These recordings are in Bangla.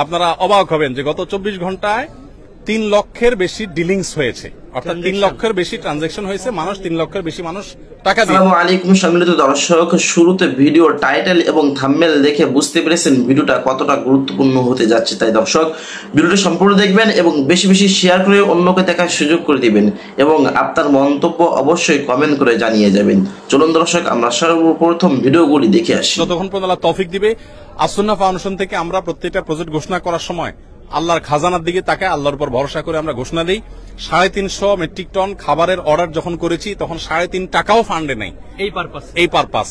আপনারা অবাক হবেন যে গত 24 ঘন্টায় 3 লক্ষের বেশি ডিলিংস হয়েছে, অর্থাৎ 3 লক্ষের বেশি ট্রানজাকশন হয়েছে, মানুষ 3 লক্ষের বেশি মানুষ টাকা দিয়ে। আসসালামু আলাইকুম সম্মানিত দর্শক, শুরুতে ভিডিও টাইটেল এবং থাম্বনেল দেখে বুঝতে পেরেছেন ভিডিওটা কতটা গুরুত্বপূর্ণ হতে যাচ্ছে। তাই দর্শক ভিডিওটা সম্পূর্ণ দেখবেন এবং বেশি বেশি শেয়ার করে অন্যকে দেখার সুযোগ করে দিবেন এবং আপনার মন্তব্য অবশ্যই কমেন্ট করে জানিয়ে যাবেন। চলুন দর্শক আমরা সর্বপ্রথম ভিডিওগুলি দেখে আসি। যতক্ষণ পর্যন্ত আল্লাহ তৌফিক দিবে, আসুন্নাহ ফাউন্ডেশন থেকে আমরা প্রত্যেকটা প্রজেক্ট ঘোষণা করার সময় আল্লাহর খাজানার দিকে তাকায়, আল্লাহর উপর ভরসা করে আমরা ঘোষণা দিই। 350 মেট্রিক টন খাবারের অর্ডার যখন করেছি তখন 3.5 টাকাও ফান্ডে নেই এই পারপাস।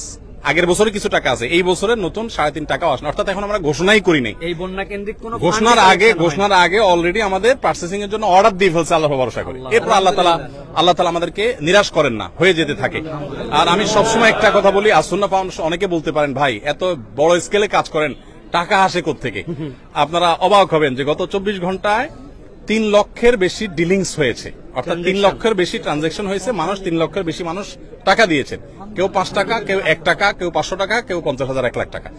আগের বছরে কিছু টাকা আছে, এই বছরের নতুন 3.5 টাকাও আসে, অর্থাৎ এখন আমরা ঘোষণাই করি নাই। এই বন্যা কেন্দ্রিক কোনো ঘোষণার আগে অলরেডি আমাদের প্রসেসিং এর জন্য অর্ডার দিয়ে ফেলছে আল্লাহর ভরসা করে। এরপর আল্লাহ তাআলা আমাদেরকে নিরাশ করেন না, হয়ে যেতে থাকে। আর আমি সবসময় একটা কথা বলি, আসুন্নাহ ফাউন্ডেশন, অনেকে বলতে পারেন ভাই এত বড় স্কেলে কাজ করেন, টাকা আসে কোত্থেকে? আপনারা অবাক হবেন যে গত 24 ঘন্টায় 3 লক্ষের বেশি ডিলিংস হয়েছে, অর্থাৎ 3 লক্ষের বেশি ট্রানজাকশন হয়েছে, মানুষ 3 লক্ষের বেশি মানুষ টাকা দিয়েছেন। কেউ 5 টাকা, কেউ 1 টাকা, কেউ 500 টাকা, কেউ 50,000, 1 লাখ টাকা।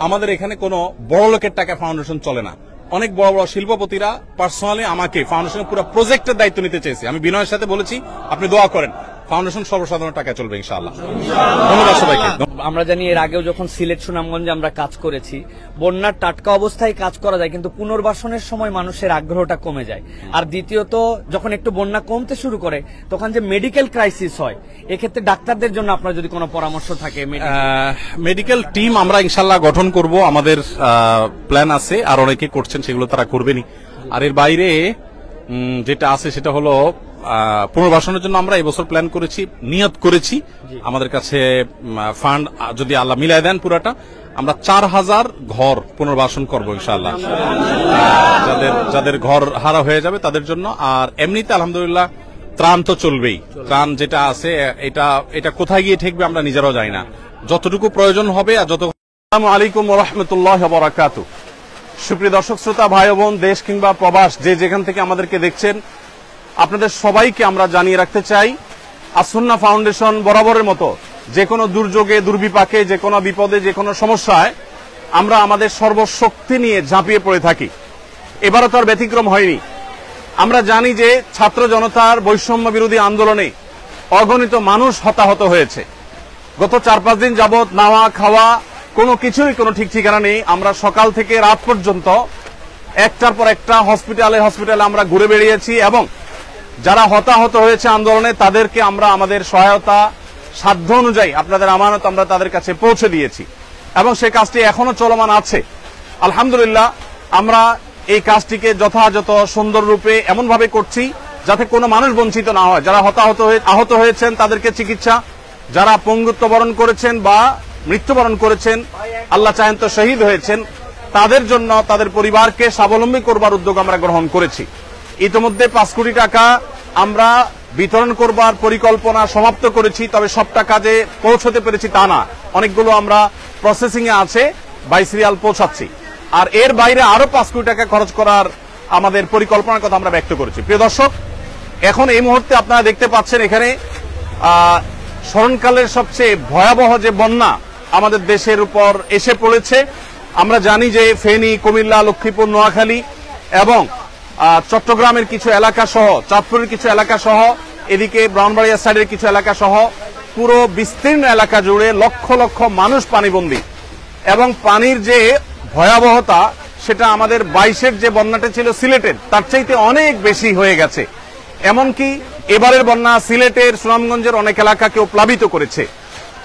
আমাদের এখানে কোনো বড় লোকের টাকা ফাউন্ডেশন চলে না। অনেক বড় বড় শিল্পপতিরা পার্সোনালি আমাকে ফাউন্ডেশনের পুরো প্রজেক্টের দায়িত্ব নিতে চেয়েছে। আমি বিনয়ের সাথে বলেছি আপনি দোয়া করেন, ফাউন্ডেশন সর্বসাধারণ টাকা চলবে ইনশাআল্লাহ। ধন্যবাদ সবাইকে। আমরা জানি এর আগেও যখন সিলেট সুনামগঞ্জে আমরা কাজ করেছি, বন্যার টাটকা অবস্থায় কাজ করা যায়, কিন্তু পুনর্বাসনের সময় মানুষের আগ্রহটা কমে যায়। আর দ্বিতীয়ত যখন একটু বন্যা কমতে শুরু করে তখন যে মেডিকেল ক্রাইসিস হয়, এক্ষেত্রে ডাক্তারদের জন্য আপনার যদি কোনো পরামর্শ থাকে। মেডিকেল টিম আমরা ইনশাআল্লাহ গঠন করব, আমাদের প্ল্যান আছে, আর অনেকে করছেন, সেগুলো তারা করবেনই। আর এর বাইরে যেটা আছে সেটা হলো পুনর্বাসনের জন্য আমরা এবছর প্ল্যান করেছি, নিয়ত করেছি। আমাদের কাছে ফান্ড যদি আল্লাহ মিলাই দেন পুরাটা, আমরা 4000 ঘর পুনর্বাসন করবো ইনশাআল্লাহ, যাদের ঘর হারা হয়ে যাবে তাদের জন্য। আর এমনিতে আলহামদুলিল্লাহ ত্রাণ তো চলবেই, ত্রাণ যেটা আছে এটা কোথায় গিয়ে ঠেকবে আমরা নিজেরাও জানি না, যতটুকু প্রয়োজন হবে। আর আসসালামু আলাইকুম ওয়া রাহমাতুল্লাহি ওয়া বারাকাতুহু। সুপ্রিয় দর্শক শ্রোতা ভাই বোন, দেশ কিংবা প্রবাস যে যেখান থেকে আমাদেরকে দেখছেন, আপনাদের সবাইকে আমরা জানিয়ে রাখতে চাই, আসুন্নাহ ফাউন্ডেশন বরাবরের মতো যে কোনো দুর্যোগে, দুর্বিপাকে, যে কোনো বিপদে, যে কোনো সমস্যায় আমরা আমাদের সর্বশক্তি নিয়ে ঝাঁপিয়ে পড়ে থাকি। এবারও তার ব্যতিক্রম হয়নি। আমরা জানি যে ছাত্র জনতার বৈষম্য বিরোধী আন্দোলনে অগণিত মানুষ হতাহত হয়েছে। গত 4-5 দিন যাবৎ নাওয়া খাওয়া কোনো কিছুরই কোনো ঠিক ঠিকানা নেই। আমরা সকাল থেকে রাত পর্যন্ত একটার পর একটা হসপিটালে আমরা ঘুরে বেরিয়েছি এবং যারা হতাহত হয়েছে আন্দোলনে তাদেরকে আমরা আমাদের সহায়তা সাধ্য অনুযায়ী, আপনাদের আমানত আমরা তাদের কাছে পৌঁছে দিয়েছি এবং সেই কাজটি এখনো চলমান আছে। আলহামদুলিল্লাহ আমরা এই কাজটিকে যথাযথ সুন্দর রূপে এমন ভাবে করছি যাতে কোনো মানুষ বঞ্চিত না হয়। যারা আহত হয়েছেন তাদেরকে চিকিৎসা, যারা পঙ্গুত্ব বরণ করেছেন বা মৃত্যুবরণ করেছেন, আল্লাহ চাহেন তো শহীদ হয়েছেন, তাদের জন্য, তাদের পরিবারকে স্বাবলম্বী করবার উদ্যোগ আমরা গ্রহণ করেছি। ইতিমধ্যে 5 কোটি টাকা আমরা বিতরণ করবার পরিকল্পনা সমাপ্ত করেছি, তবে সব টাকা যে পৌঁছতে পেরেছি তা না, অনেকগুলো আমরা প্রসেসিং এ আছে, বাই সিরিয়াল পৌঁছাচ্ছি। আর এর বাইরে আরো 5 কোটি টাকা খরচ করার আমাদের পরিকল্পনার কথা আমরা ব্যক্ত করেছি। প্রিয় দর্শক, এখন এই মুহূর্তে আপনারা দেখতে পাচ্ছেন এখানে স্মরণকালের সবচেয়ে ভয়াবহ যে বন্যা আমাদের দেশের উপর এসে পড়েছে। আমরা জানি যে ফেনী, কুমিল্লা, লক্ষ্মীপুর, নোয়াখালী এবং চট্টগ্রামের কিছু এলাকা সহ, চাঁদপুরের কিছু এলাকা সহ, এদিকে ব্রাহ্মণবাড়িয়া সাইডের কিছু এলাকা সহ পুরো বিস্তীর্ণ এলাকা জুড়ে লক্ষ লক্ষ মানুষ পানিবন্দী এবং পানির যে ভয়াবহতা সেটা আমাদের 22-এর যে বন্যাটা ছিল সিলেটের তার চাইতে অনেক বেশি হয়ে গেছে। এমনকি এবারের বন্যা সিলেটের, সুনামগঞ্জের অনেক এলাকাকেও প্লাবিত করেছে।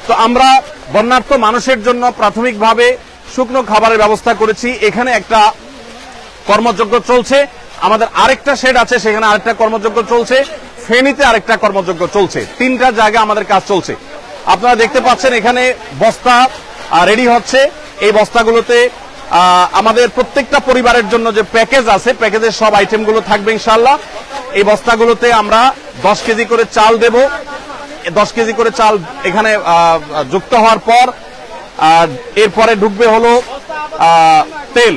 তো আমরা বন্যার্ত মানুষের জন্য প্রাথমিকভাবে শুকনো খাবারের ব্যবস্থা করেছি। এখানে একটা কর্মযজ্ঞ চলছে, আমাদের আরেকটা শেড আছে, সেখানে আরেকটা কর্মযজ্ঞ চলছে, ফেনীতে আরেকটা কর্মযজ্ঞ চলছে। 3টা জায়গায় আমাদের কাজ চলছে। আপনারা দেখতে পাচ্ছেন এখানে বস্তা রেডি হচ্ছে। এই বস্তাগুলোতে আমাদের প্রত্যেকটা পরিবারের জন্য যে প্যাকেজ আছে, প্যাকেজের সব আইটেমগুলো থাকবে ইনশাআল্লাহ। এই বস্তাগুলোতে আমরা 10 কেজি করে চাল দেব। 10 কেজি করে চাল এখানে যুক্ত হওয়ার পর এরপরে ঢুকবে হলো তেল,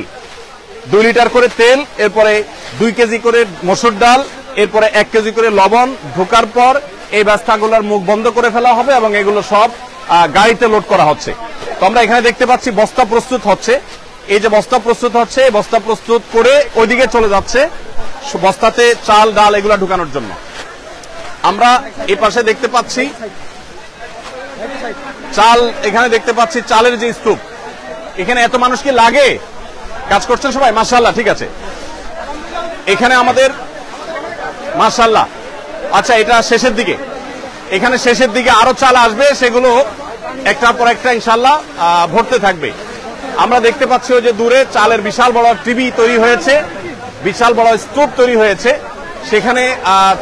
2 লিটার করে তেল, এরপরে 2 কেজি করে মসুর ডাল, এরপরে 1 কেজি করে লবণ ঢোকার পর এই বস্তাগুলোর মুখ বন্ধ করে ফেলা হবে এবং এগুলো সব গাড়িতে লোড করা হচ্ছে। তো আমরা এখানে দেখতে পাচ্ছি বস্তা প্রস্তুত হচ্ছে। এই যে বস্তা প্রস্তুত হচ্ছে, এই বস্তা প্রস্তুত করে ওইদিকে চলে যাচ্ছে বস্তাতে চাল ডাল এগুলা ঢুকানোর জন্য। আমরা এই পাশে দেখতে পাচ্ছি চাল, এখানে দেখতে পাচ্ছি চালের যে স্তূপ। এখানে এত মানুষ কি লাগে? কাজ করছেন সবাই? মাশাআল্লাহ, ঠিক আছে। এখানে আমাদের মাশাআল্লাহ, আচ্ছা এটা শেষের দিকে, এখানে শেষের দিকে আরো চাল আসবে, সেগুলো একটার পর একটা ইনশাআল্লাহ ভরতে থাকবে। আমরা দেখতে পাচ্ছি ওই যে দূরে চালের বিশাল বড় টিভি তৈরি হয়েছে, বিশাল বড় স্তূপ তৈরি হয়েছে, সেখানে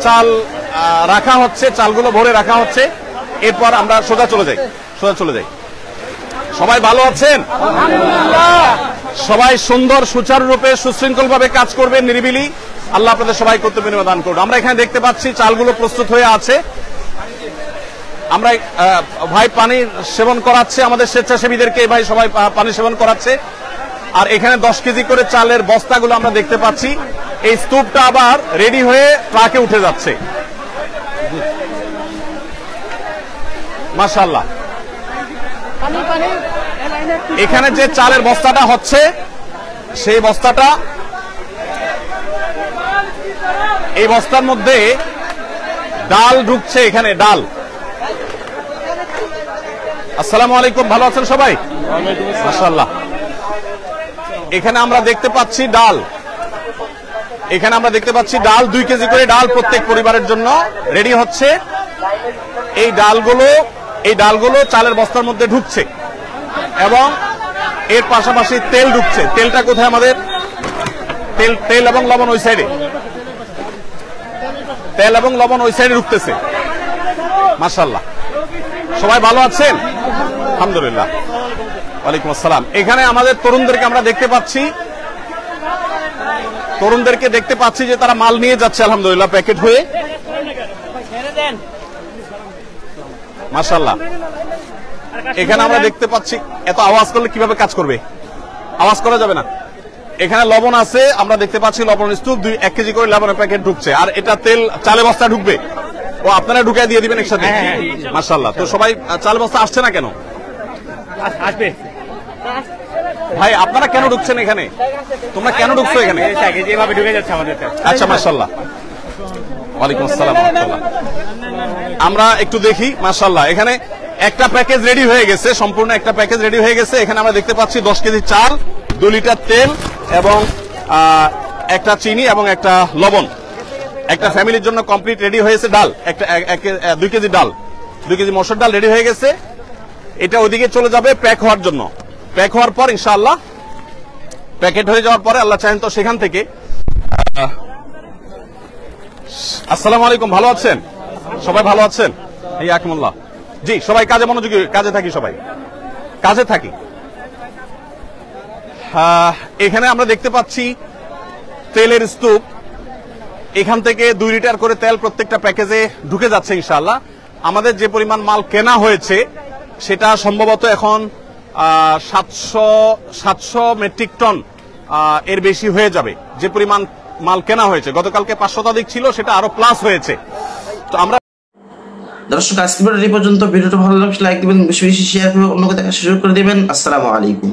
চাল রাখা হচ্ছে, চালগুলো ভরে রাখা হচ্ছে। এরপর আমরা সোজা চলে যাই। সবাই ভালো আছেন? সবাই সুন্দর সুচারুরূপে সুশৃঙ্খল ভাবে কাজ করবেন নিরিবিলি। আল্লাহ আপনাদের সবাই কর্তব্য নিবেদন করুন। আমরা এখানে দেখতে পাচ্ছি চালগুলো প্রস্তুত হয়ে আছে। আমরা ভাই পানি সেবন করাচ্ছে আমাদের স্বেচ্ছাসেবীদেরকে, ভাই সবাই পানি সেবন করাচ্ছে। আর এখানে 10 কেজি করে চালের বস্তাগুলো আমরা দেখতে পাচ্ছি। এই স্তূপটা আবার রেডি হয়ে ট্রাকে উঠে যাচ্ছে। মাশাআল্লাহ, এখানে যে চালের বস্তাটা হচ্ছে, সেই বস্তাটা, এই বস্তার মধ্যে ডাল ঢুকছে। এখানে ডাল। আসসালামু আলাইকুম, ভালো আছেন সবাই? মাশাআল্লাহ। এখানে আমরা দেখতে পাচ্ছি ডাল, এখানে আমরা দেখতে পাচ্ছি ডাল, 2 কেজি করে ডাল প্রত্যেক পরিবারের জন্য রেডি হচ্ছে। এই ডালগুলো চালের বস্তার মধ্যে ঢুকছে এবং এর পাশাপাশি তেল ঢুকছে। তেলটা কোথায় আমাদের? তেল এবং লবণ ওই সাইডে, তেল এবং লবণ ওই সাইডে ঢুকতেছে। মাশাআল্লাহ, সবাই ভালো আছেন? আলহামদুলিল্লাহ। ওয়ালাইকুম আসসালাম। এখানে আমাদের তরুণদেরকে আমরা দেখতে পাচ্ছি, যে তারা মাল নিয়ে যাচ্ছে আলহামদুলিল্লাহ প্যাকেট হয়ে। মাশাআল্লাহ, এখানে আমরা দেখতে পাচ্ছি, এত আওয়াজ করলে কিভাবে কাজ করবে? আওয়াজ করা যাবে না। এখানে লবণ আছে, আমরা দেখতে পাচ্ছি লবণ স্তূপ, 1 কেজি করে লবণের প্যাকেট ঢুকছে। আর এটা তেল চালে বস্তা ঢুকবে, ও আপনারা ঢুকাই দিয়ে দিবেন একসাথে? মাশাআল্লাহ। তো সবাই চাল বস্তা আসছে না কেন? আসবে ভাই আপনারা কেন ঢুকছেন এখানে? তোমরা কেন ঢুকছো এখানে? যেভাবে ঢুকে যাচ্ছে আমাদের। আচ্ছা, মাশাআল্লাহ। ওয়ালাইকুম আসসালাম ওয়া রাহমাতুল্লাহ। আমরা একটু দেখি। মাশাআল্লাহ, এখানে একটা প্যাকেজ রেডি হয়ে গেছে, সম্পূর্ণ একটা প্যাকেজ রেডি হয়ে গেছে। এখানে আমরা দেখতে পাচ্ছি 10 কেজি চাল, 2 লিটার তেল এবং একটা চিনি এবং একটা লবণ। একটা ফ্যামিলির জন্য কমপ্লিট রেডি হয়েছে। ডাল, 2 কেজি ডাল, 2 কেজি মসুর ডাল রেডি হয়ে গেছে। এটা ওইদিকে চলে যাবে প্যাক হওয়ার জন্য। প্যাক হওয়ার পর ইনশাআল্লাহ, প্যাকেট হয়ে যাওয়ার পরে আল্লাহ চাহেন তো সেখান থেকে। আসসালামু আলাইকুম, ভালো আছেন? সবাই ভালো আছেন? ইয়াকুমুল্লাহ। জি, সবাই কাজে মনোযোগী, কাজে থাকি, সবাই কাজে থাকি। এখানে আমরা দেখতে পাচ্ছি তেলের স্তূপ। এখান থেকে 2 লিটার করে তেল প্রত্যেকটা প্যাকেজে ঢুকে যাচ্ছে ইনশাআল্লাহ। আমাদের যে পরিমাণ মাল কেনা হয়েছে সেটা সম্ভবত এখন 700 মেট্রিক টন এর বেশি হয়ে যাবে। যে পরিমাণ মাল কেনা হয়েছে, গতকালকে 5 শতাধিক ছিল, সেটা আরো প্লাস হয়েছে। তো আমরা দর্শক আজকে ভিডিওটি পর্যন্ত। ভিডিওটা ভালো লাগলে লাইক দিবেন, বেশি বেশি শেয়ার করে অন্যকে দেখার সুযোগ করে দিবেন। আসসালামু আলাইকুম।